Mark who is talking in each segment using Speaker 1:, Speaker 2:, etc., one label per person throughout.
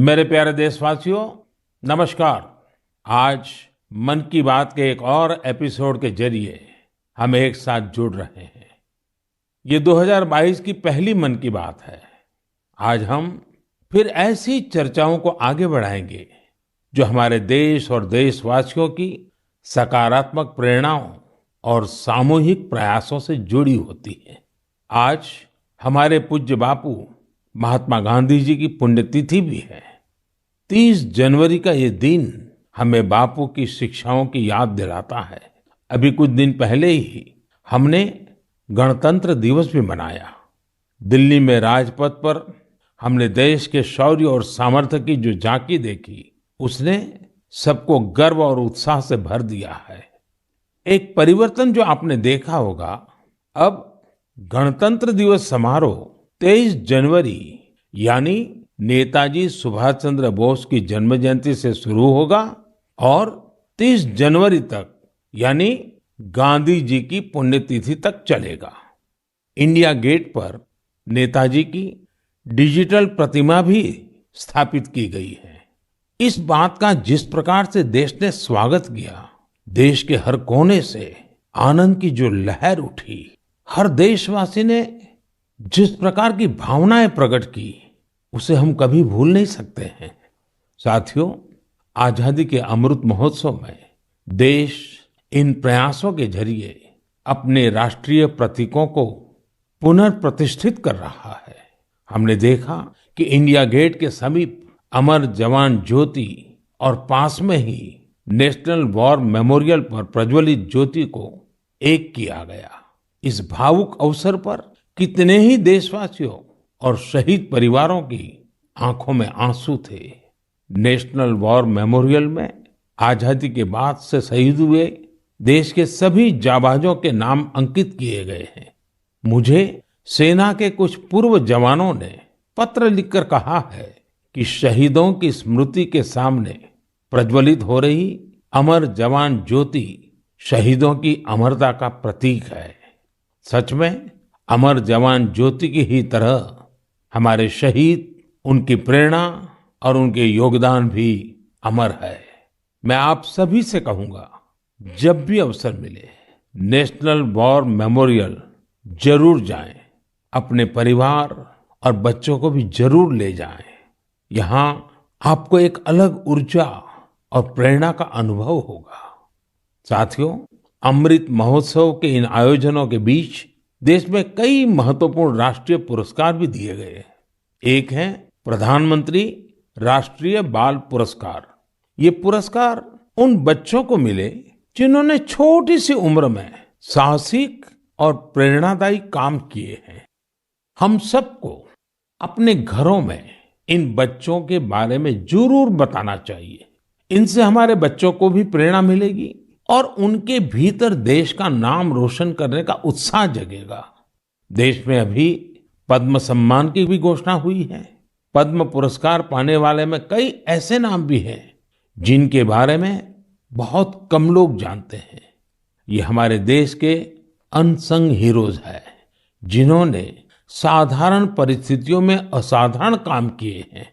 Speaker 1: मेरे प्यारे देशवासियों, नमस्कार। आज मन की बात के एक और एपिसोड के जरिए हम एक साथ जुड़ रहे हैं। ये 2022 की पहली मन की बात है। आज हम फिर ऐसी चर्चाओं को आगे बढ़ाएंगे जो हमारे देश और देशवासियों की सकारात्मक प्रेरणाओं और सामूहिक प्रयासों से जुड़ी होती है। आज हमारे पूज्य बापू महात्मा गांधी जी की पुण्यतिथि भी है। 30 जनवरी का ये दिन हमें बापू की शिक्षाओं की याद दिलाता है। अभी कुछ दिन पहले ही हमने गणतंत्र दिवस भी मनाया। दिल्ली में राजपथ पर हमने देश के शौर्य और सामर्थ्य की जो झांकी देखी, उसने सबको गर्व और उत्साह से भर दिया है। एक परिवर्तन जो आपने देखा होगा, अब गणतंत्र दिवस समारोह 23 जनवरी यानी नेताजी सुभाष चंद्र बोस की जन्म जयंती से शुरू होगा और 30 जनवरी तक यानी गांधी जी की पुण्यतिथि तक चलेगा। इंडिया गेट पर नेताजी की डिजिटल प्रतिमा भी स्थापित की गई है। इस बात का जिस प्रकार से देश ने स्वागत किया, देश के हर कोने से आनंद की जो लहर उठी, हर देशवासी ने जिस प्रकार की भावनाएं प्रकट की, उसे हम कभी भूल नहीं सकते हैं। साथियों, आजादी के अमृत महोत्सव में देश इन प्रयासों के जरिए अपने राष्ट्रीय प्रतीकों को पुनर्प्रतिष्ठित कर रहा है। हमने देखा कि इंडिया गेट के समीप अमर जवान ज्योति और पास में ही नेशनल वॉर मेमोरियल पर प्रज्वलित ज्योति को एक किया गया। इस भावुक अवसर पर कितने ही देशवासियों और शहीद परिवारों की आंखों में आंसू थे। नेशनल वॉर मेमोरियल में आजादी के बाद से शहीद हुए देश के सभी जाबाजों के नाम अंकित किए गए हैं। मुझे सेना के कुछ पूर्व जवानों ने पत्र लिखकर कहा है कि शहीदों की स्मृति के सामने प्रज्वलित हो रही अमर जवान ज्योति शहीदों की अमरता का प्रतीक है। सच में अमर जवान ज्योति की ही तरह हमारे शहीद, उनकी प्रेरणा और उनके योगदान भी अमर है। मैं आप सभी से कहूंगा, जब भी अवसर मिले नेशनल वॉर मेमोरियल जरूर जाएं। अपने परिवार और बच्चों को भी जरूर ले जाएं। यहाँ आपको एक अलग ऊर्जा और प्रेरणा का अनुभव होगा। साथियों, अमृत महोत्सव के इन आयोजनों के बीच देश में कई महत्वपूर्ण राष्ट्रीय पुरस्कार भी दिए गए। एक है प्रधानमंत्री राष्ट्रीय बाल पुरस्कार। ये पुरस्कार उन बच्चों को मिले जिन्होंने छोटी सी उम्र में साहसिक और प्रेरणादायी काम किए हैं। हम सबको अपने घरों में इन बच्चों के बारे में जरूर बताना चाहिए। इनसे हमारे बच्चों को भी प्रेरणा मिलेगी और उनके भीतर देश का नाम रोशन करने का उत्साह जगेगा। देश में अभी पद्म सम्मान की भी घोषणा हुई है। पद्म पुरस्कार पाने वाले में कई ऐसे नाम भी हैं जिनके बारे में बहुत कम लोग जानते हैं। ये हमारे देश के अनसंग हीरोज हैं, जिन्होंने साधारण परिस्थितियों में असाधारण काम किए हैं।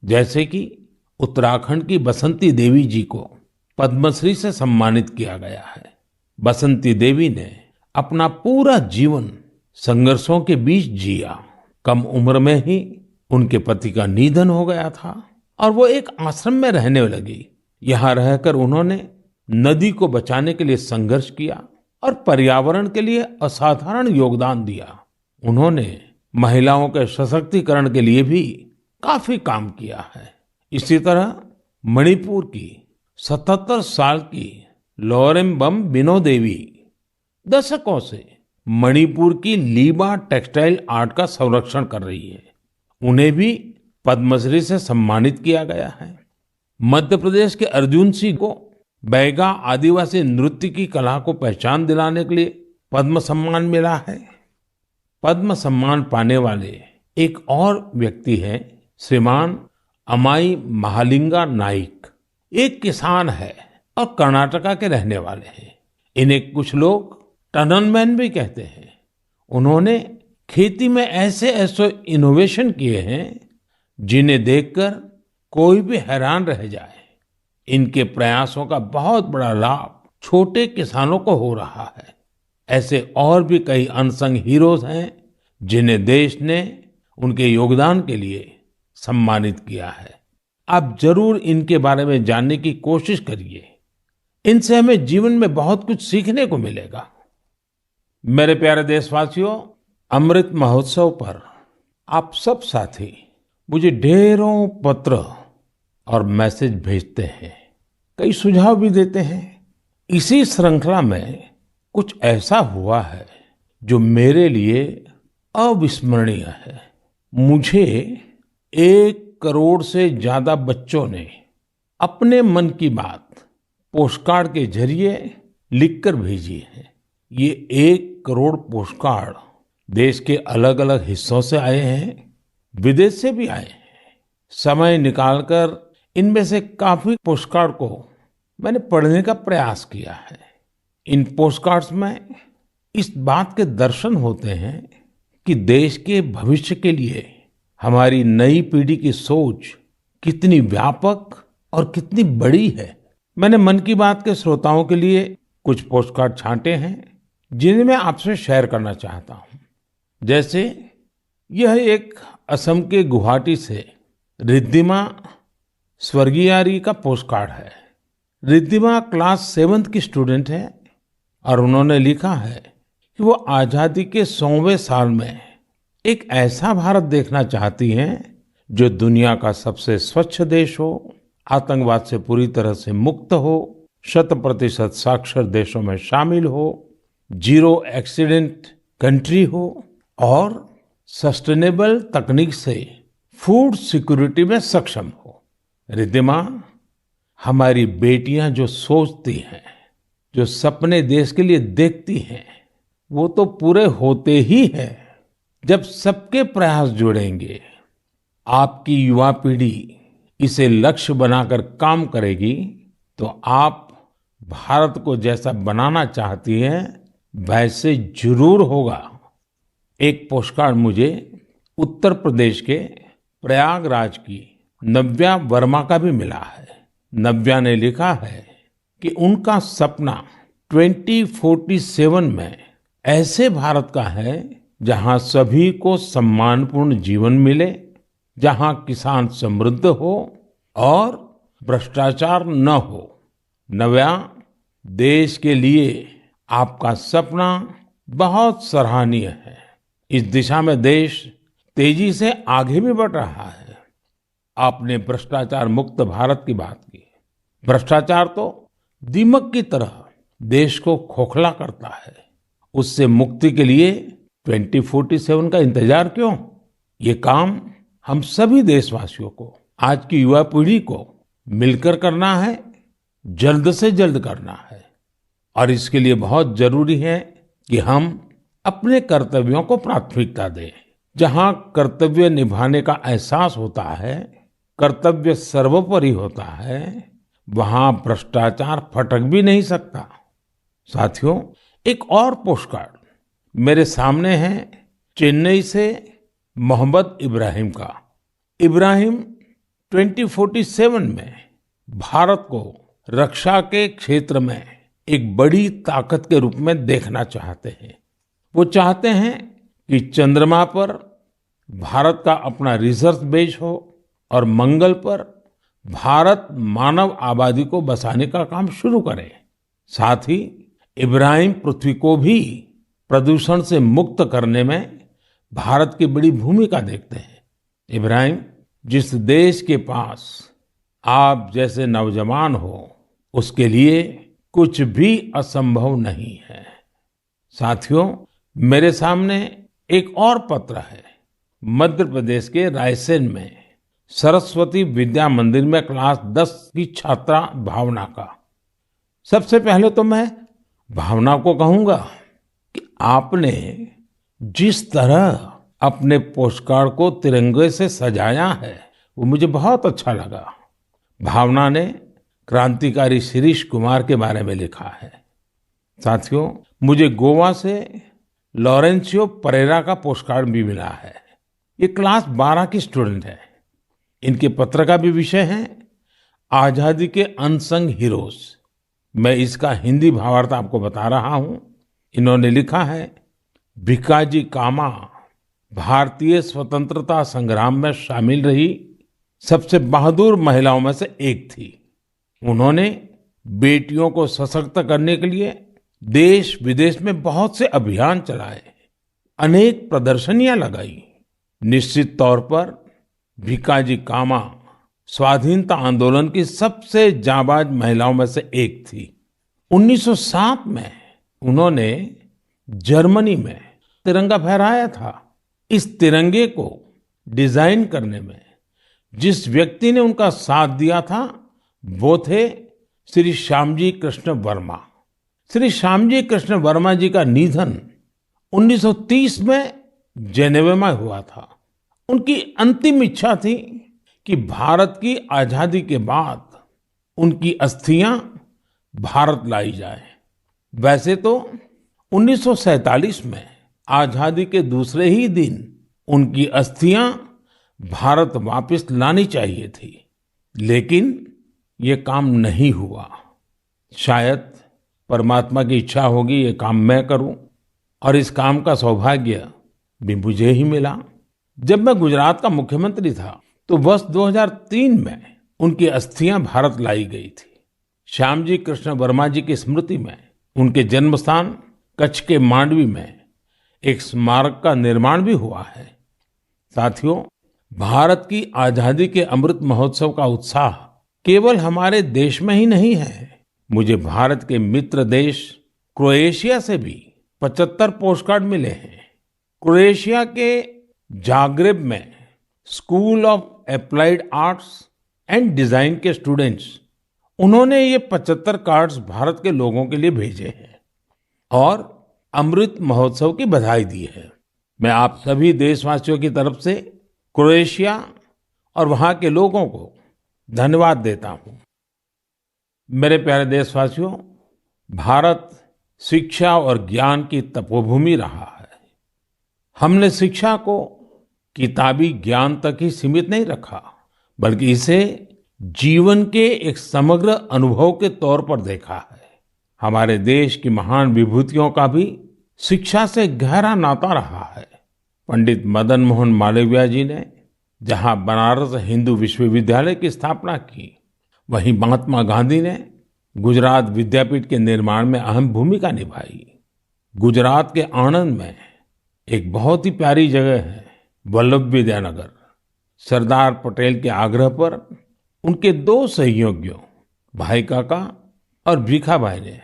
Speaker 1: जैसे कि उत्तराखंड की बसंती देवी जी को पद्मश्री से सम्मानित किया गया है। बसंती देवी ने अपना पूरा जीवन संघर्षों के बीच जिया। कम उम्र में ही उनके पति का निधन हो गया था और वो एक आश्रम में रहने लगी। यहाँ रहकर उन्होंने नदी को बचाने के लिए संघर्ष किया और पर्यावरण के लिए असाधारण योगदान दिया। उन्होंने महिलाओं के सशक्तिकरण के लिए भी काफी काम किया है। इसी तरह मणिपुर की 77 साल की लौरेम्बम बिनो देवी दशकों से मणिपुर की लीबा टेक्सटाइल आर्ट का संरक्षण कर रही है। उन्हें भी पद्मश्री से सम्मानित किया गया है। मध्य प्रदेश के अर्जुन सिंह को बैगा आदिवासी नृत्य की कला को पहचान दिलाने के लिए पद्म सम्मान मिला है। पद्म सम्मान पाने वाले एक और व्यक्ति हैं श्रीमान अमाई महालिंगा नाइक। एक किसान है और कर्नाटका के रहने वाले हैं। इन्हें कुछ लोग टनल मैन भी कहते हैं। उन्होंने खेती में ऐसे ऐसे इनोवेशन किए हैं जिन्हें देखकर कोई भी हैरान रह जाए। इनके प्रयासों का बहुत बड़ा लाभ छोटे किसानों को हो रहा है। ऐसे और भी कई अनसंग हीरोज हैं जिन्हें देश ने उनके योगदान के लिए सम्मानित किया है। आप जरूर इनके बारे में जानने की कोशिश करिए। इनसे हमें जीवन में बहुत कुछ सीखने को मिलेगा। मेरे प्यारे देशवासियों, अमृत महोत्सव पर आप सब साथी मुझे ढेरों पत्र और मैसेज भेजते हैं, कई सुझाव भी देते हैं। इसी श्रृंखला में कुछ ऐसा हुआ है जो मेरे लिए अविस्मरणीय है। मुझे 1 करोड़ से ज्यादा बच्चों ने अपने मन की बात पोस्टकार्ड के जरिए लिखकर भेजी है। ये 1 करोड़ पोस्टकार्ड देश के अलग अलग हिस्सों से आए हैं, विदेश से भी आए हैं। समय निकालकर इनमें से काफी पोस्टकार्ड को मैंने पढ़ने का प्रयास किया है। इन पोस्टकार्ड्स में इस बात के दर्शन होते हैं कि देश के भविष्य के लिए हमारी नई पीढ़ी की सोच कितनी व्यापक और कितनी बड़ी है। मैंने मन की बात के श्रोताओं के लिए कुछ पोस्टकार्ड छांटे हैं जिन्हें मैं आपसे शेयर करना चाहता हूं। जैसे यह एक असम के गुवाहाटी से रिद्धिमा स्वर्गियारी का पोस्टकार्ड है। रिद्धिमा क्लास 7th की स्टूडेंट है और उन्होंने लिखा है कि वो आजादी के 100वें साल में एक ऐसा भारत देखना चाहती हैं जो दुनिया का सबसे स्वच्छ देश हो, आतंकवाद से पूरी तरह से मुक्त हो, 100% साक्षर देशों में शामिल हो, जीरो एक्सीडेंट कंट्री हो और सस्टेनेबल तकनीक से फूड सिक्योरिटी में सक्षम हो। रिद्धिमा, हमारी बेटियां जो सोचती हैं, जो सपने देश के लिए देखती हैं, वो तो पूरे होते ही हैं जब सबके प्रयास जुड़ेंगे। आपकी युवा पीढ़ी इसे लक्ष्य बनाकर काम करेगी तो आप भारत को जैसा बनाना चाहती हैं वैसे जरूर होगा। एक पोस्टकार्ड मुझे उत्तर प्रदेश के प्रयागराज की नव्या वर्मा का भी मिला है। नव्या ने लिखा है कि उनका सपना 2047 में ऐसे भारत का है जहां सभी को सम्मानपूर्ण जीवन मिले, जहां किसान समृद्ध हो और भ्रष्टाचार न हो। नव्या, देश के लिए आपका सपना बहुत सराहनीय है। इस दिशा में देश तेजी से आगे भी बढ़ रहा है। आपने भ्रष्टाचार मुक्त भारत की बात की। भ्रष्टाचार तो दीमक की तरह देश को खोखला करता है। उससे मुक्ति के लिए 2047 का इंतजार क्यों? ये काम हम सभी देशवासियों को, आज की युवा पीढ़ी को मिलकर करना है, जल्द से जल्द करना है। और इसके लिए बहुत जरूरी है कि हम अपने कर्तव्यों को प्राथमिकता दें। जहां कर्तव्य निभाने का एहसास होता है, कर्तव्य सर्वोपरि होता है, वहां भ्रष्टाचार फटक भी नहीं सकता। साथियों, एक और पोस्टकार्ड मेरे सामने है चेन्नई से मोहम्मद इब्राहिम का। इब्राहिम 2047 में भारत को रक्षा के क्षेत्र में एक बड़ी ताकत के रूप में देखना चाहते हैं। वो चाहते हैं कि चंद्रमा पर भारत का अपना रिसर्च बेस हो और मंगल पर भारत मानव आबादी को बसाने का काम शुरू करे। साथ ही इब्राहिम पृथ्वी को भी प्रदूषण से मुक्त करने में भारत की बड़ी भूमिका देखते हैं। इब्राहिम, जिस देश के पास आप जैसे नौजवान हो, उसके लिए कुछ भी असंभव नहीं है। साथियों, मेरे सामने एक और पत्र है मध्य प्रदेश के रायसेन में सरस्वती विद्या मंदिर में क्लास 10 की छात्रा भावना का। सबसे पहले तो मैं भावना को कहूंगा कि आपने जिस तरह अपने पोस्टकार्ड को तिरंगे से सजाया है वो मुझे बहुत अच्छा लगा। भावना ने क्रांतिकारी शिरीष कुमार के बारे में लिखा है। साथियों, मुझे गोवा से लॉरेंशियो परेरा का पोस्टकार्ड भी मिला है। ये क्लास 12 की स्टूडेंट है। इनके पत्र का भी विषय है आजादी के अनसंग हीरोज। मैं इसका हिंदी भावार्थ आपको बता रहा हूं। इन्होंने लिखा है, भिकाजी कामा भारतीय स्वतंत्रता संग्राम में शामिल रही सबसे बहादुर महिलाओं में से एक थी। उन्होंने बेटियों को सशक्त करने के लिए देश विदेश में बहुत से अभियान चलाए, अनेक प्रदर्शनियां लगाई। निश्चित तौर पर भिकाजी कामा स्वाधीनता आंदोलन की सबसे जाबाज महिलाओं में से एक थी। 1907 में उन्होंने जर्मनी में तिरंगा फहराया था। इस तिरंगे को डिजाइन करने में जिस व्यक्ति ने उनका साथ दिया था वो थे श्री श्यामजी कृष्ण वर्मा। श्री श्यामजी कृष्ण वर्मा जी का निधन 1930 में जेनेवा में हुआ था। उनकी अंतिम इच्छा थी कि भारत की आजादी के बाद उनकी अस्थियां भारत लाई जाए। वैसे तो 1947 में आजादी के दूसरे ही दिन उनकी अस्थियां भारत वापस लानी चाहिए थी, लेकिन ये काम नहीं हुआ। शायद परमात्मा की इच्छा होगी ये काम मैं करूं, और इस काम का सौभाग्य भी मुझे ही मिला। जब मैं गुजरात का मुख्यमंत्री था तो वर्ष 2003 में उनकी अस्थियां भारत लाई गई थी। श्यामजी कृष्ण वर्मा जी की स्मृति में उनके जन्म स्थान कच्छ के मांडवी में एक स्मारक का निर्माण भी हुआ है। साथियों, भारत की आजादी के अमृत महोत्सव का उत्साह केवल हमारे देश में ही नहीं है। मुझे भारत के मित्र देश क्रोएशिया से भी 75 पोस्टकार्ड मिले हैं। क्रोएशिया के जाग्रेब में school of applied arts and design के स्टूडेंट्स, उन्होंने ये 75 कार्ड्स भारत के लोगों के लिए भेजे हैं और अमृत महोत्सव की बधाई दी है। मैं आप सभी देशवासियों की तरफ से क्रोएशिया और वहां के लोगों को धन्यवाद देता हूं। मेरे प्यारे देशवासियों, भारत शिक्षा और ज्ञान की तपोभूमि रहा है। हमने शिक्षा को किताबी ज्ञान तक ही सीमित नहीं रखा, बल्कि इसे जीवन के एक समग्र अनुभव के तौर पर देखा है। हमारे देश की महान विभूतियों का भी शिक्षा से गहरा नाता रहा है। पंडित मदन मोहन मालवीय जी ने जहां बनारस हिंदू विश्वविद्यालय की स्थापना की, वहीं महात्मा गांधी ने गुजरात विद्यापीठ के निर्माण में अहम भूमिका निभाई। गुजरात के आणंद में एक बहुत ही प्यारी जगह है वल्लभ विद्यानगर। सरदार पटेल के आग्रह पर उनके 2 सहयोगियों भाई काका और भीखा भाई ने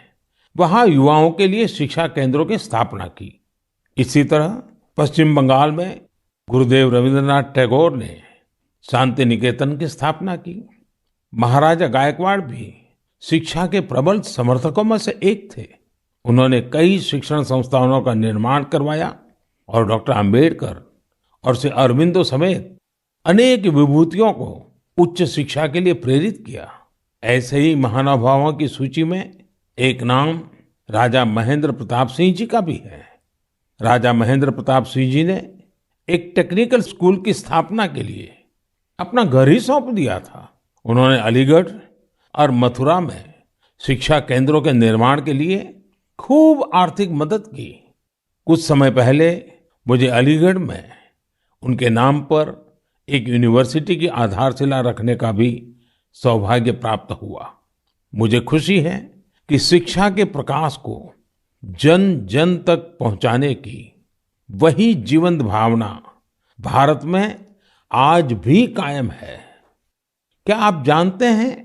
Speaker 1: वहां युवाओं के लिए शिक्षा केंद्रों की स्थापना की। इसी तरह पश्चिम बंगाल में गुरुदेव रविंद्रनाथ टैगोर ने शांति निकेतन की स्थापना की। महाराजा गायकवाड़ भी शिक्षा के प्रबल समर्थकों में से एक थे। उन्होंने कई शिक्षण संस्थानों का निर्माण करवाया और डॉक्टर अंबेडकर और श्री अरविंदो समेत अनेक विभूतियों को उच्च शिक्षा के लिए प्रेरित किया। ऐसे ही महानुभावों की सूची में एक नाम राजा महेंद्र प्रताप सिंह जी का भी है। राजा महेंद्र प्रताप सिंह जी ने एक टेक्निकल स्कूल की स्थापना के लिए अपना घर ही सौंप दिया था। उन्होंने अलीगढ़ और मथुरा में शिक्षा केंद्रों के निर्माण के लिए खूब आर्थिक मदद की। कुछ समय पहले मुझे अलीगढ़ में उनके नाम पर एक यूनिवर्सिटी की आधारशिला रखने का भी सौभाग्य प्राप्त हुआ। मुझे खुशी है कि शिक्षा के प्रकाश को जन जन तक पहुंचाने की वही जीवंत भावना भारत में आज भी कायम है। क्या आप जानते हैं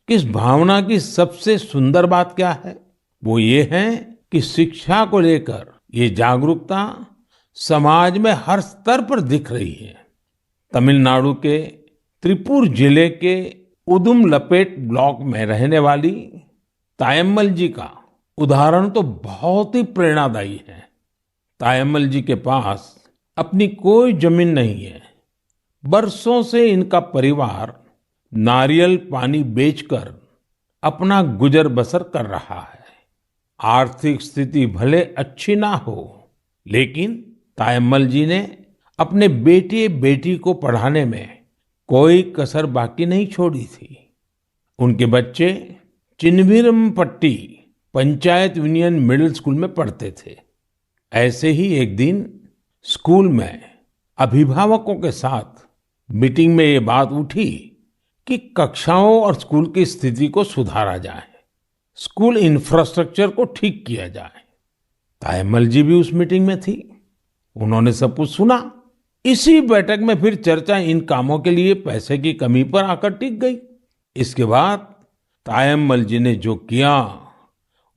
Speaker 1: कि इस भावना की सबसे सुंदर बात क्या है? वो ये है कि शिक्षा को लेकर ये जागरूकता समाज में हर स्तर पर दिख रही है। तमिलनाडु के त्रिपुर जिले के उदुमलपेट ब्लॉक में रहने वाली तायम्मल जी का उदाहरण तो बहुत ही प्रेरणादायी है। तायम्मल जी के पास अपनी कोई जमीन नहीं है। बरसों से इनका परिवार नारियल पानी बेचकर अपना गुजर बसर कर रहा है। आर्थिक स्थिति भले अच्छी ना हो, लेकिन तायम्मल जी ने अपने बेटे बेटी को पढ़ाने में कोई कसर बाकी नहीं छोड़ी थी। उनके बच्चे Chinnaveerampatti panchayat union middle school में पढ़ते थे। ऐसे ही एक दिन स्कूल में अभिभावकों के साथ मीटिंग में ये बात उठी कि कक्षाओं और स्कूल की स्थिति को सुधारा जाए, स्कूल इंफ्रास्ट्रक्चर को ठीक किया जाए। तायम्मल जी भी उस मीटिंग में थी। उन्होंने सब कुछ सुना। इसी बैठक में फिर चर्चा इन कामों के लिए पैसे की कमी पर आकर टिक गई। इसके बाद तायम्मल जी ने जो किया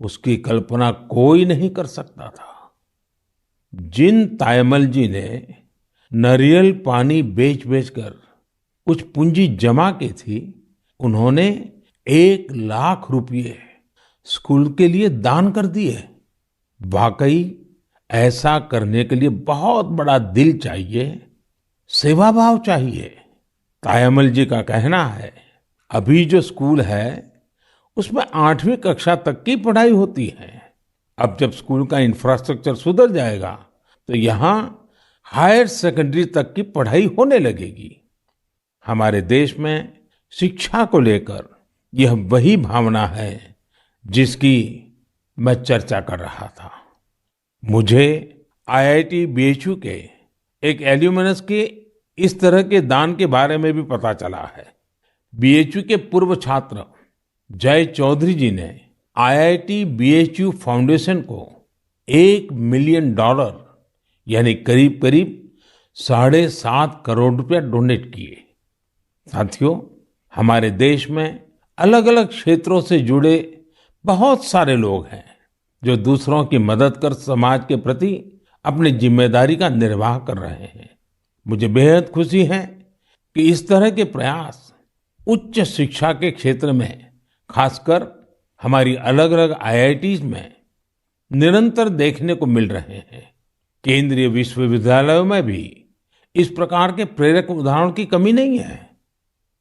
Speaker 1: उसकी कल्पना कोई नहीं कर सकता था। जिन तायम्मल जी ने नारियल पानी बेच बेचकर कुछ पूंजी जमा की थी, उन्होंने 1 लाख रुपए स्कूल के लिए दान कर दिए। वाकई ऐसा करने के लिए बहुत बड़ा दिल चाहिए, सेवा भाव चाहिए। तायम्मल जी का कहना है, अभी जो स्कूल है उसमें 8वीं कक्षा तक की पढ़ाई होती है। अब जब स्कूल का इंफ्रास्ट्रक्चर सुधर जाएगा तो यहाँ हायर सेकेंडरी तक की पढ़ाई होने लगेगी। हमारे देश में शिक्षा को लेकर यह वही भावना है जिसकी मैं चर्चा कर रहा था। मुझे आईआईटी बीएचयू के एक एल्यूमिनस के इस तरह के दान के बारे में भी पता चला है। बीएचयू के पूर्व छात्र जय चौधरी जी ने आईआईटी बीएचयू फाउंडेशन को $1 मिलियन यानी करीब करीब 7.5 करोड़ रुपया डोनेट किए। साथियों, हमारे देश में अलग अलग क्षेत्रों से जुड़े बहुत सारे लोग हैं जो दूसरों की मदद कर समाज के प्रति अपनी जिम्मेदारी का निर्वाह कर रहे हैं। मुझे बेहद खुशी है कि इस तरह के प्रयास उच्च शिक्षा के क्षेत्र में, खासकर हमारी अलग अलग आईआईटीज में निरंतर देखने को मिल रहे हैं। केंद्रीय विश्वविद्यालयों में भी इस प्रकार के प्रेरक उदाहरणों की कमी नहीं है।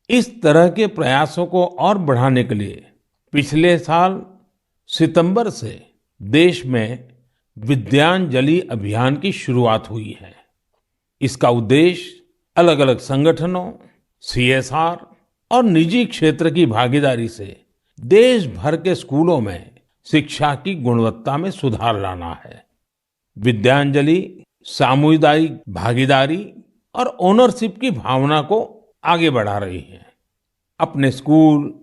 Speaker 1: इस तरह के प्रयासों को और बढ़ाने के लिए पिछले साल सितंबर से देश में विद्यांजलि अभियान की शुरुआत हुई है। इसका उद्देश्य अलग अलग संगठनों, सीएसआर और निजी क्षेत्र की भागीदारी से देश भर के स्कूलों में शिक्षा की गुणवत्ता में सुधार लाना है। विद्यांजलि सामुदायिक भागीदारी और ओनरशिप की भावना को आगे बढ़ा रही है। अपने स्कूल,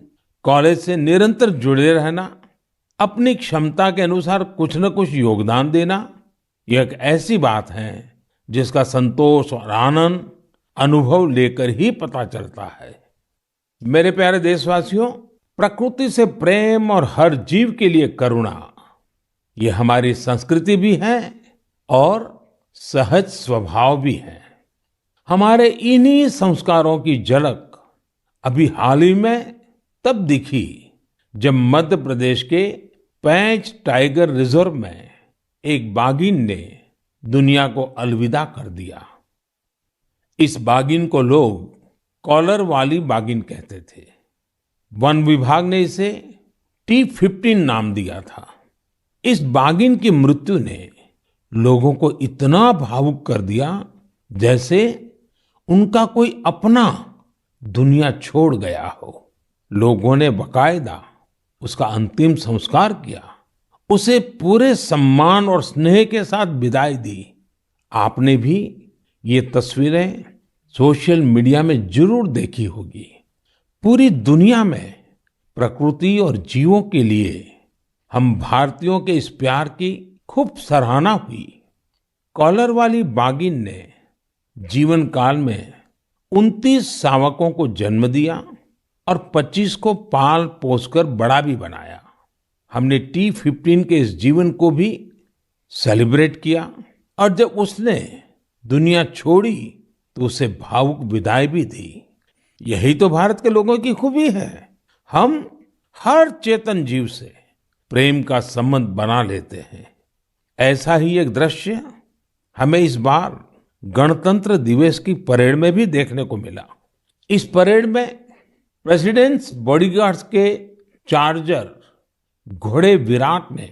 Speaker 1: कॉलेज से निरंतर जुड़े रहना, अपनी क्षमता के अनुसार कुछ न कुछ योगदान देना, यह एक ऐसी बात है जिसका संतोष और आनंद अनुभव लेकर ही पता चलता है। मेरे प्यारे देशवासियों, प्रकृति से प्रेम और हर जीव के लिए करुणा, ये हमारी संस्कृति भी है और सहज स्वभाव भी है। हमारे इन्हीं संस्कारों की झलक अभी हाल ही में तब दिखी जब मध्य प्रदेश के पेंच टाइगर रिजर्व में एक बाघिन ने दुनिया को अलविदा कर दिया। इस बाघिन को लोग कॉलर वाली बाघिन कहते थे। वन विभाग ने इसे T15 नाम दिया था। इस बाघिन की मृत्यु ने लोगों को इतना भावुक कर दिया जैसे उनका कोई अपना दुनिया छोड़ गया हो। लोगों ने बाकायदा उसका अंतिम संस्कार किया, उसे पूरे सम्मान और स्नेह के साथ विदाई दी। आपने भी ये तस्वीरें सोशल मीडिया में जरूर देखी होगी। पूरी दुनिया में प्रकृति और जीवों के लिए हम भारतीयों के इस प्यार की खूब सराहना हुई। कॉलर वाली बाघिन ने जीवन काल में 29 शावकों को जन्म दिया और 25 को पाल पोसकर बड़ा भी बनाया। हमने T15 के इस जीवन को भी सेलिब्रेट किया और जब उसने दुनिया छोड़ी तो उसे भावुक विदाई भी दी। यही तो भारत के लोगों की खूबी है। हम हर चेतन जीव से प्रेम का संबंध बना लेते हैं। ऐसा ही एक दृश्य हमें इस बार गणतंत्र दिवस की परेड में भी देखने को मिला। इस परेड में प्रेसिडेंट्स बॉडीगार्ड्स के चार्जर घोड़े विराट ने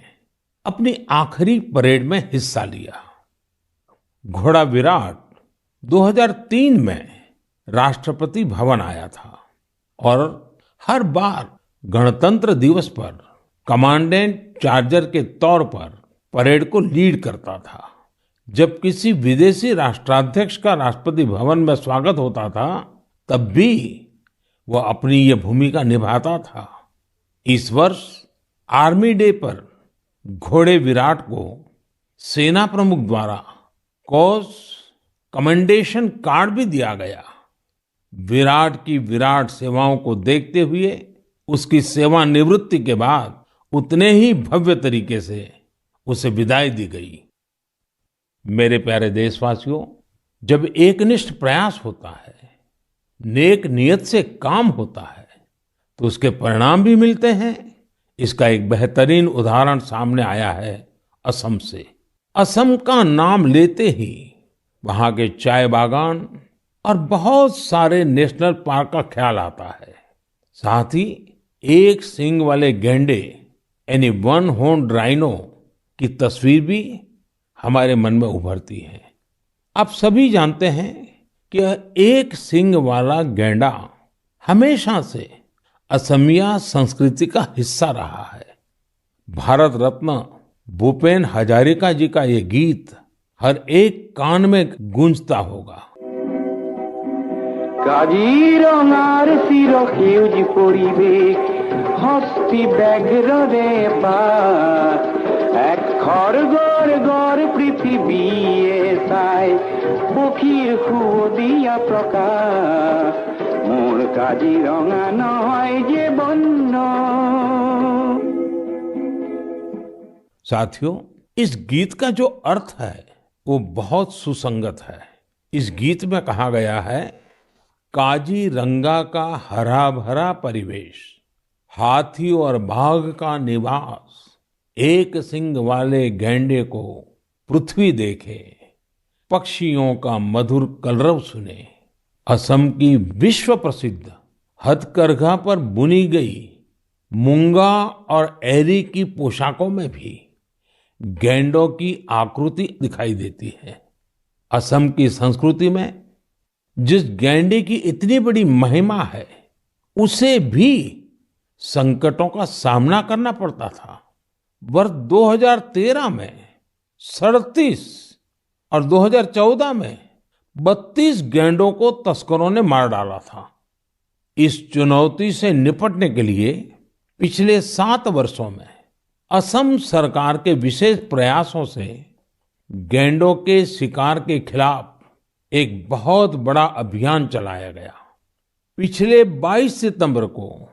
Speaker 1: अपनी आखिरी परेड में हिस्सा लिया। घोड़ा विराट 2003 में राष्ट्रपति भवन आया था और हर बार गणतंत्र दिवस पर कमांडेंट चार्जर के तौर पर परेड को लीड करता था। जब किसी विदेशी राष्ट्राध्यक्ष का राष्ट्रपति भवन में स्वागत होता था, तब भी वो अपनी ये भूमिका निभाता था। इस वर्ष आर्मी डे पर घोड़े विराट को सेना प्रमुख द्वारा कॉज कमेंडेशन कार्ड भी दिया गया। विराट की विराट सेवाओं को देखते हुए उसकी सेवानिवृत्ति के बाद उतने ही भव्य तरीके से उसे विदाई दी गई। मेरे प्यारे देशवासियों, जब एकनिष्ठ प्रयास होता है, नेक नियत से काम होता है, तो उसके परिणाम भी मिलते हैं। इसका एक बेहतरीन उदाहरण सामने आया है असम से। असम का नाम लेते ही वहां के चाय बागान और बहुत सारे नेशनल पार्क का ख्याल आता है। साथ ही एक सींग वाले गैंडे यानी वन हॉर्न्ड राइनो की तस्वीर भी हमारे मन में उभरती है। आप सभी जानते हैं कि एक सींग वाला गैंडा हमेशा से असमिया संस्कृति का हिस्सा रहा है। भारत रत्न भूपेन हजारिका जी का ये गीत हर एक कान में गूंजता होगा।
Speaker 2: কাজিৰঙাৰ চিৰ সেউজ পৰিৱেশ হস্তি ব্যাঘ্ৰৰে পাত এক খড়গৰ গড় পৃথিৱীয়ে চাই পক্ষীৰ সুদিয়া প্ৰকাশ মোৰ কাজিৰঙা নহয় যে বন্য।
Speaker 1: साथियों, इस गीत का जो अर्थ है वो बहुत सुसंगत है। इस गीत में कहा गया है, काजीरंगा का हरा भरा परिवेश, हाथी और बाघ का निवास, एक सींग वाले गैंडे को पृथ्वी देखे, पक्षियों का मधुर कलरव सुने। असम की विश्व प्रसिद्ध हथकरघा पर बुनी गई मूंगा और एरी की पोशाकों में भी गैंडों की आकृति दिखाई देती है। असम की संस्कृति में जिस गैंडे की इतनी बड़ी महिमा है, उसे भी संकटों का सामना करना पड़ता था। वर्ष 2013 में 37 और 2014 में 32 गैंडों को तस्करों ने मार डाला था। इस चुनौती से निपटने के लिए पिछले 7 वर्षों में असम सरकार के विशेष प्रयासों से गैंडों के शिकार के खिलाफ एक बहुत बड़ा अभियान चलाया गया। पिछले 22 सितंबर को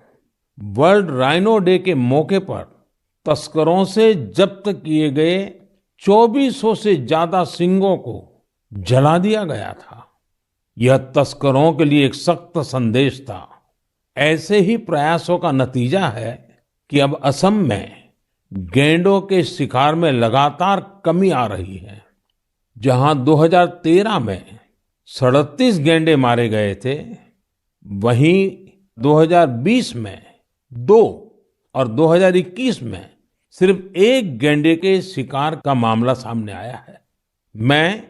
Speaker 1: वर्ल्ड राइनो डे के मौके पर तस्करों से जब्त किए गए 2400 से ज्यादा सींगों को जला दिया गया था। यह तस्करों के लिए एक सख्त संदेश था। ऐसे ही प्रयासों का नतीजा है कि अब असम में गैंडों के शिकार में लगातार कमी आ रही है। जहां 2013 में 37 गैंडे मारे गए थे, वहीं 2020 में 2 और 2021 में सिर्फ 1 गैंडे के शिकार का मामला सामने आया है। मैं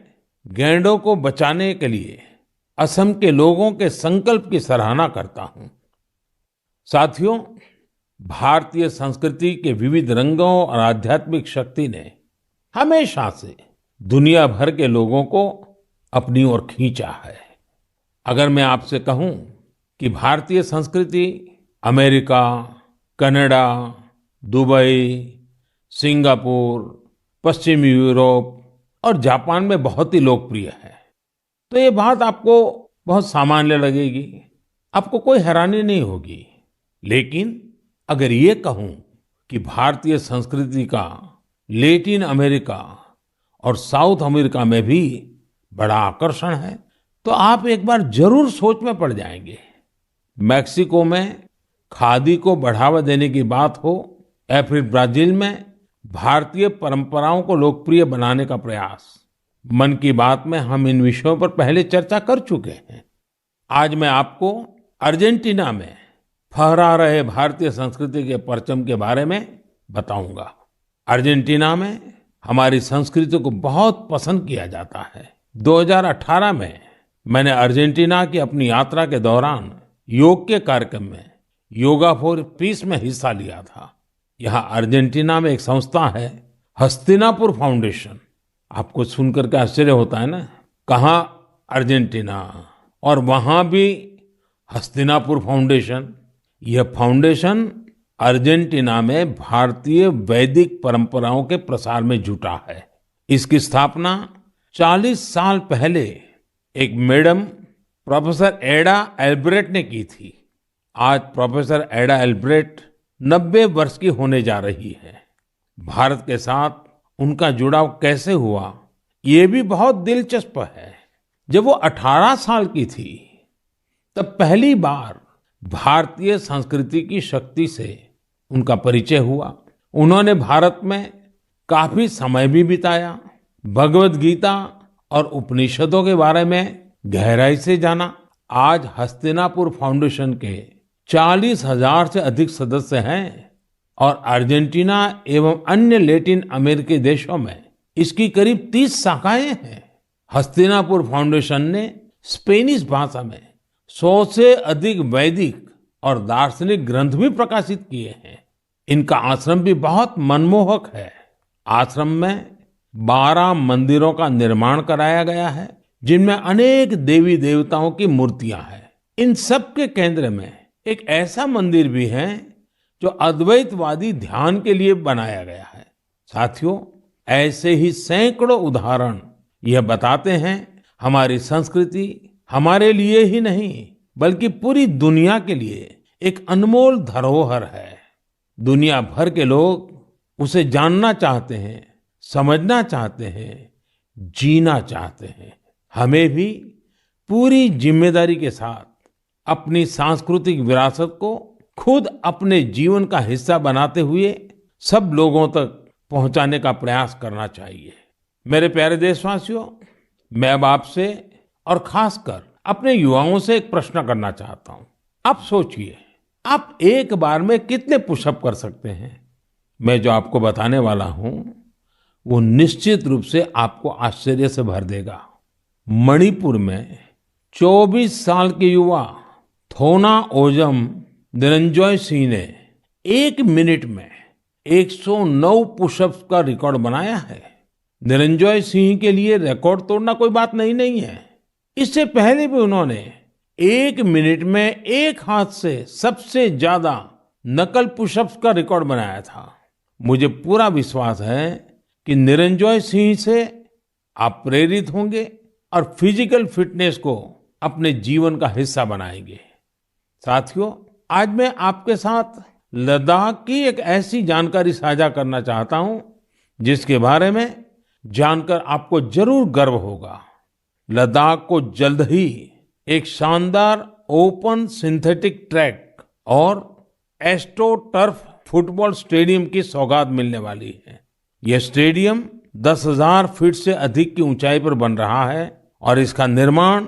Speaker 1: गैंडों को बचाने के लिए असम के लोगों के संकल्प की सराहना करता हूं। साथियों, भारतीय संस्कृति के विविध रंगों और आध्यात्मिक शक्ति ने हमेशा से दुनिया भर के लोगों को अपनी ओर खींचा है। अगर मैं आपसे कहूं कि भारतीय संस्कृति अमेरिका, कनाडा, दुबई, सिंगापुर, पश्चिमी यूरोप और जापान में बहुत ही लोकप्रिय है, तो ये बात आपको बहुत सामान्य लगेगी, आपको कोई हैरानी नहीं होगी। लेकिन अगर ये कहूं कि भारतीय संस्कृति का लैटिन अमेरिका और साउथ अमेरिका में भी बड़ा आकर्षण है, तो आप एक बार जरूर सोच में पड़ जाएंगे। मैक्सिको में खादी को बढ़ावा देने की बात हो या फिर ब्राजील में भारतीय परंपराओं को लोकप्रिय बनाने का प्रयास, मन की बात में हम इन विषयों पर पहले चर्चा कर चुके हैं। आज मैं आपको अर्जेंटीना में फहरा रहे भारतीय संस्कृति के परचम के बारे में बताऊंगा। अर्जेंटीना में हमारी संस्कृति को बहुत पसंद किया जाता है। 2018 में मैंने अर्जेंटीना की अपनी यात्रा के दौरान योग के कार्यक्रम में योगा फॉर पीस में हिस्सा लिया था। यहाँ अर्जेंटीना में एक संस्था है, हस्तिनापुर फाउंडेशन। आपको सुनकर के आश्चर्य होता है ना, कहाँ अर्जेंटीना और वहां भी हस्तिनापुर फाउंडेशन। यह फाउंडेशन अर्जेंटीना में भारतीय वैदिक परंपराओं के प्रसार में जुटा है। इसकी स्थापना 40 साल पहले एक मैडम प्रोफेसर एडा एल्ब्रेट ने की थी। आज प्रोफेसर एडा एल्ब्रेट 90 वर्ष की होने जा रही है। भारत के साथ उनका जुड़ाव कैसे हुआ, ये भी बहुत दिलचस्प है। जब वो 18 साल की थी, तब पहली बार भारतीय संस्कृति की शक्ति से उनका परिचय हुआ। उन्होंने भारत में काफी समय भी बिताया, भगवत गीता और उपनिषदों के बारे में गहराई से जाना। आज हस्तिनापुर फाउंडेशन के 40,000 से अधिक सदस्य हैं और अर्जेंटीना एवं अन्य लैटिन अमेरिकी देशों में इसकी करीब 30 शाखाएं हैं। हस्तिनापुर फाउंडेशन ने स्पेनिश भाषा में 100 से अधिक वैदिक और दार्शनिक ग्रंथ भी प्रकाशित किए हैं। इनका आश्रम भी बहुत मनमोहक है। आश्रम में 12 मंदिरों का निर्माण कराया गया है, जिनमें अनेक देवी देवताओं की मूर्तियां हैं। इन सब के केंद्र में एक ऐसा मंदिर भी है जो अद्वैतवादी ध्यान के लिए बनाया गया है। साथियों, ऐसे ही सैकड़ों उदाहरण यह बताते हैं हमारी संस्कृति हमारे लिए ही नहीं बल्कि पूरी दुनिया के लिए एक अनमोल धरोहर है। दुनिया भर के लोग उसे जानना चाहते हैं, समझना चाहते हैं, जीना चाहते हैं। हमें भी पूरी जिम्मेदारी के साथ अपनी सांस्कृतिक विरासत को खुद अपने जीवन का हिस्सा बनाते हुए सब लोगों तक पहुंचाने का प्रयास करना चाहिए। मेरे प्यारे देशवासियों, मैं अब आपसे और खासकर अपने युवाओं से एक प्रश्न करना चाहता हूं। आप सोचिए, आप एक बार में कितने पुशअप कर सकते हैं? मैं जो आपको बताने वाला हूं वो निश्चित रूप से आपको आश्चर्य से भर देगा। मणिपुर में 24 साल के युवा थोना ओजम निरंजॉय सिंह ने 1 मिनट में 109 पुशअप्स का रिकॉर्ड बनाया है। निरंजॉय सिंह के लिए रिकॉर्ड तोड़ना कोई बात नहीं है। इससे पहले भी उन्होंने 1 मिनट में एक हाथ से सबसे ज्यादा नकल पुशअप्स का रिकॉर्ड बनाया था। मुझे पूरा विश्वास है कि निरंजॉय सिंह से आप प्रेरित होंगे और फिजिकल फिटनेस को अपने जीवन का हिस्सा बनाएंगे। साथियों, आज मैं आपके साथ लद्दाख की एक ऐसी जानकारी साझा करना चाहता हूं जिसके बारे में जानकर आपको जरूर गर्व होगा। लद्दाख को जल्द ही एक शानदार ओपन सिंथेटिक ट्रैक और एस्ट्रो टर्फ फुटबॉल स्टेडियम की सौगात मिलने वाली है। यह स्टेडियम 10,000 फीट से अधिक की ऊंचाई पर बन रहा है और इसका निर्माण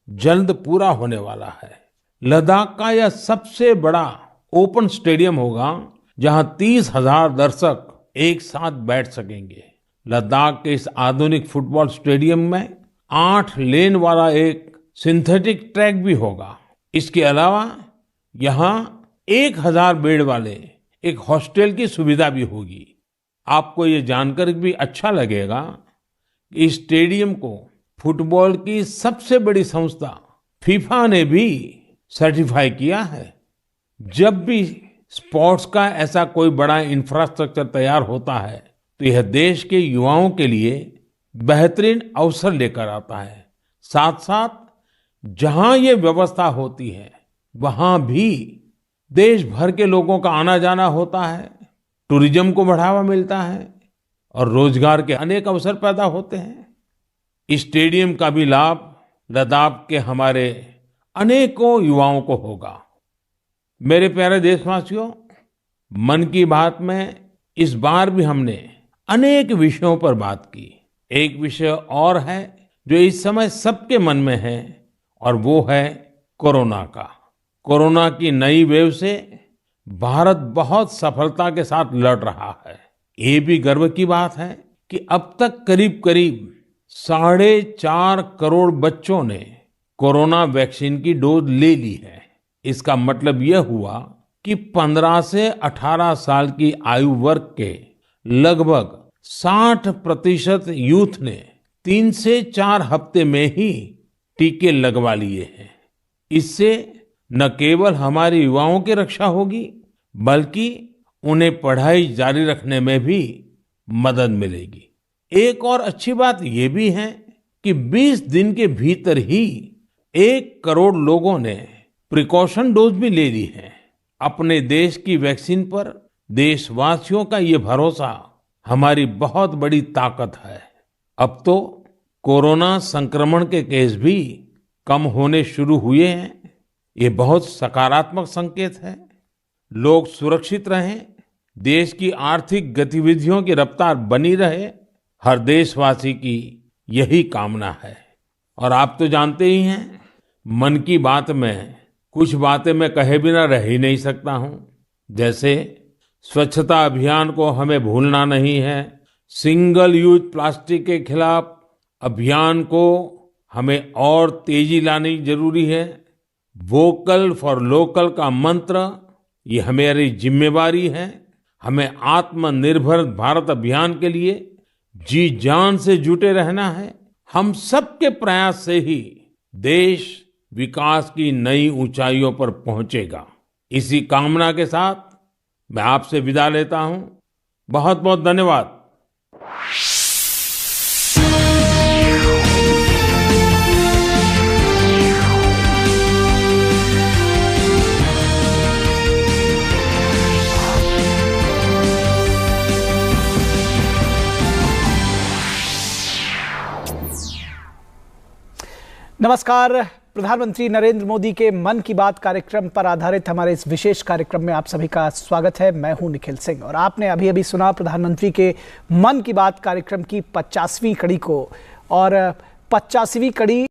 Speaker 1: जल्द पूरा होने वाला है। लद्दाख का यह सबसे बड़ा ओपन स्टेडियम होगा जहां 30,000 दर्शक एक साथ बैठ सकेंगे। लद्दाख के इस आधुनिक फुटबॉल स्टेडियम में 8 लेन वाला एक सिंथेटिक ट्रैक भी होगा। इसके अलावा यहाँ 1,000 बेड वाले एक हॉस्टल की सुविधा भी होगी। आपको ये जानकर भी अच्छा लगेगा कि इस स्टेडियम को फुटबॉल की सबसे बड़ी संस्था फीफा ने भी सर्टिफाई किया है। जब भी स्पोर्ट्स का ऐसा कोई बड़ा इंफ्रास्ट्रक्चर तैयार होता है तो यह देश के युवाओं के लिए बेहतरीन अवसर लेकर आता है। साथ साथ जहां ये व्यवस्था होती है वहां भी देश भर के लोगों का आना जाना होता है, टूरिज्म को बढ़ावा मिलता है और रोजगार के अनेक अवसर पैदा होते हैं। इस स्टेडियम का भी लाभ लद्दाख के हमारे अनेकों युवाओं को होगा। मेरे प्यारे देशवासियों, मन की बात में इस बार भी हमने अनेक विषयों पर बात की। एक विषय और है जो इस समय सबके मन में है और वो है कोरोना का। कोरोना की नई वेव से भारत बहुत सफलता के साथ लड़ रहा है। ये भी गर्व की बात है कि अब तक करीब करीब 4.5 करोड़ बच्चों ने कोरोना वैक्सीन की डोज ले ली है। इसका मतलब यह हुआ कि 15 से 18 साल की आयु वर्ग के लगभग 60% यूथ ने 3 से 4 हफ्ते में ही टीके लगवा लिए हैं। इससे न केवल हमारे युवाओं की रक्षा होगी, बल्कि उन्हें पढ़ाई जारी रखने में भी मदद मिलेगी। एक और अच्छी बात ये भी है कि 20 दिन के भीतर ही 1 करोड़ लोगों ने प्रिकॉशन डोज भी ले ली है। अपने देश की वैक्सीन पर देशवासियों का ये भरोसा हमारी बहुत बड़ी ताकत है। अब तो कोरोना संक्रमण के केस भी कम होने शुरू हुए हैं। ये बहुत सकारात्मक संकेत है। लोग सुरक्षित रहें, देश की आर्थिक गतिविधियों की रफ्तार बनी रहे, हर देशवासी की यही कामना है। और आप तो जानते ही हैं, मन की बात में कुछ बातें मैं कहे बिना रह ही नहीं सकता हूं। जैसे स्वच्छता अभियान को हमें भूलना नहीं है, सिंगल यूज प्लास्टिक के खिलाफ अभियान को हमें और तेजी लानी जरूरी है। वोकल फॉर लोकल का मंत्र ये हमारी जिम्मेवारी है। हमें आत्मनिर्भर भारत अभियान के लिए जी जान से जुटे रहना है। हम सबके प्रयास से ही देश विकास की नई ऊंचाइयों पर पहुंचेगा। इसी कामना के साथ मैं आपसे विदा लेता हूं। बहुत बहुत धन्यवाद।
Speaker 3: नमस्कार। प्रधानमंत्री नरेंद्र मोदी के मन की बात कार्यक्रम पर आधारित हमारे इस विशेष कार्यक्रम में आप सभी का स्वागत है। मैं हूं निखिल सिंह और आपने अभी अभी सुना प्रधानमंत्री के मन की बात कार्यक्रम की 50वीं कड़ी को। और 50वीं कड़ी